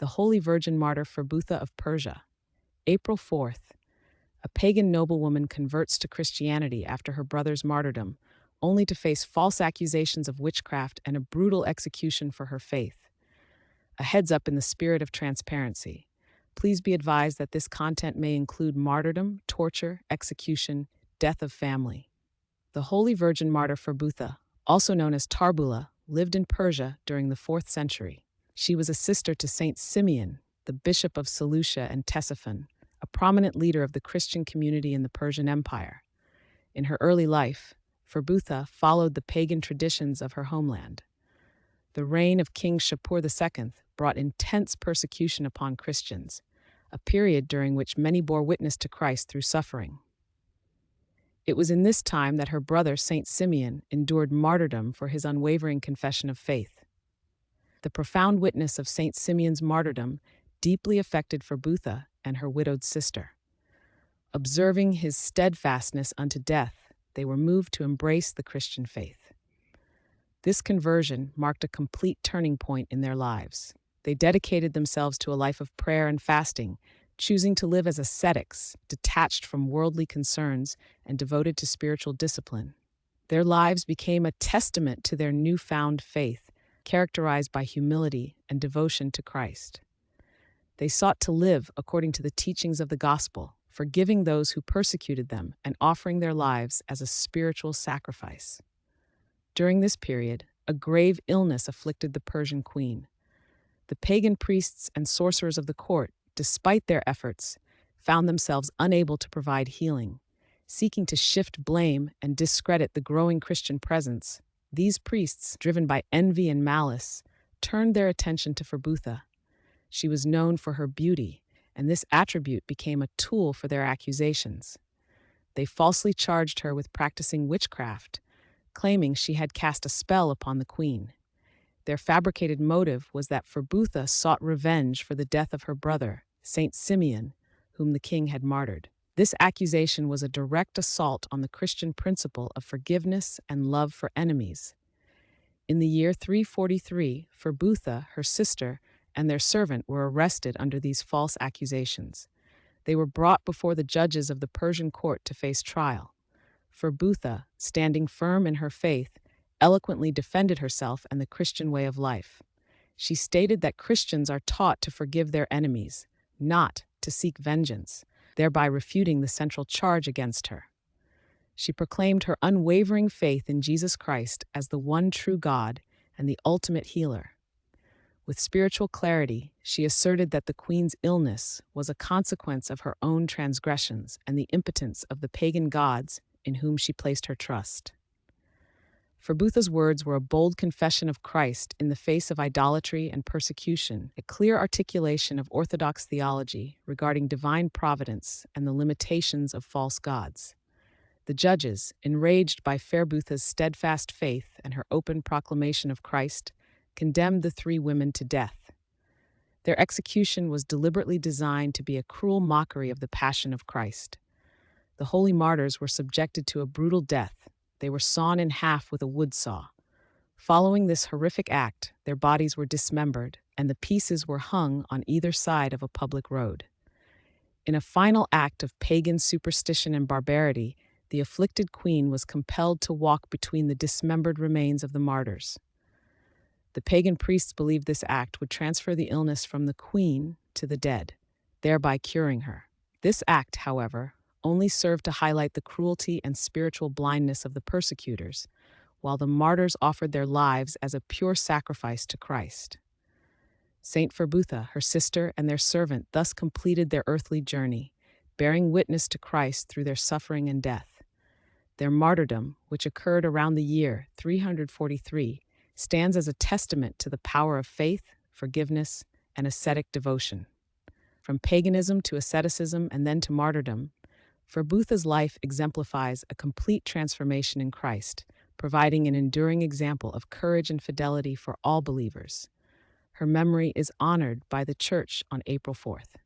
the Holy Virgin-Martyr Pherbutha of Persia. April 4th, a pagan noblewoman converts to Christianity after her brother's martyrdom, only to face false accusations of witchcraft and a brutal execution for her faith. A heads up in the spirit of transparency. Please be advised that this content may include martyrdom, torture, execution, death of family. The Holy Virgin Martyr Pherbutha, also known as Tarbula, lived in Persia during the 4th century. She was a sister to Saint Simeon, the Bishop of Seleucia and Ctesiphon, a prominent leader of the Christian community in the Persian Empire. In her early life, Pherbutha followed the pagan traditions of her homeland. The reign of King Shapur II brought intense persecution upon Christians, a period during which many bore witness to Christ through suffering. It was in this time that her brother, Saint Simeon, endured martyrdom for his unwavering confession of faith. The profound witness of Saint Simeon's martyrdom deeply affected Pherbutha and her widowed sister. Observing his steadfastness unto death, they were moved to embrace the Christian faith. This conversion marked a complete turning point in their lives. They dedicated themselves to a life of prayer and fasting, choosing to live as ascetics, detached from worldly concerns and devoted to spiritual discipline. Their lives became a testament to their newfound faith, characterized by humility and devotion to Christ. They sought to live according to the teachings of the gospel, forgiving those who persecuted them and offering their lives as a spiritual sacrifice. During this period, a grave illness afflicted the Persian queen. The pagan priests and sorcerers of the court, despite their efforts, found themselves unable to provide healing. Seeking to shift blame and discredit the growing Christian presence, these priests, driven by envy and malice, turned their attention to Pherbutha. She was known for her beauty, and this attribute became a tool for their accusations. They falsely charged her with practicing witchcraft, claiming she had cast a spell upon the queen. Their fabricated motive was that Pherbutha sought revenge for the death of her brother, Saint Simeon, whom the king had martyred. This accusation was a direct assault on the Christian principle of forgiveness and love for enemies. In the year 343, Pherbutha, her sister, and their servant were arrested under these false accusations. They were brought before the judges of the Persian court to face trial. Pherbutha, standing firm in her faith, eloquently defended herself and the Christian way of life. She stated that Christians are taught to forgive their enemies, not to seek vengeance, thereby refuting the central charge against her. She proclaimed her unwavering faith in Jesus Christ as the one true God and the ultimate healer. With spiritual clarity, she asserted that the queen's illness was a consequence of her own transgressions and the impotence of the pagan gods in whom she placed her trust. Pherbutha's words were a bold confession of Christ in the face of idolatry and persecution, a clear articulation of Orthodox theology regarding divine providence and the limitations of false gods. The judges, enraged by Pherbutha's steadfast faith and her open proclamation of Christ, condemned the three women to death. Their execution was deliberately designed to be a cruel mockery of the passion of Christ. The holy martyrs were subjected to a brutal death. They were sawn in half with a wood saw. Following this horrific act, their bodies were dismembered, and the pieces were hung on either side of a public road. In a final act of pagan superstition and barbarity, the afflicted queen was compelled to walk between the dismembered remains of the martyrs. The pagan priests believed this act would transfer the illness from the queen to the dead, thereby curing her. This act, however, only served to highlight the cruelty and spiritual blindness of the persecutors, while the martyrs offered their lives as a pure sacrifice to Christ. Saint Pherbutha, her sister, and their servant thus completed their earthly journey, bearing witness to Christ through their suffering and death. Their martyrdom, which occurred around the year 343, stands as a testament to the power of faith, forgiveness, and ascetic devotion. From paganism to asceticism and then to martyrdom, Pherbutha's life exemplifies a complete transformation in Christ, providing an enduring example of courage and fidelity for all believers. Her memory is honored by the Church on April 4th.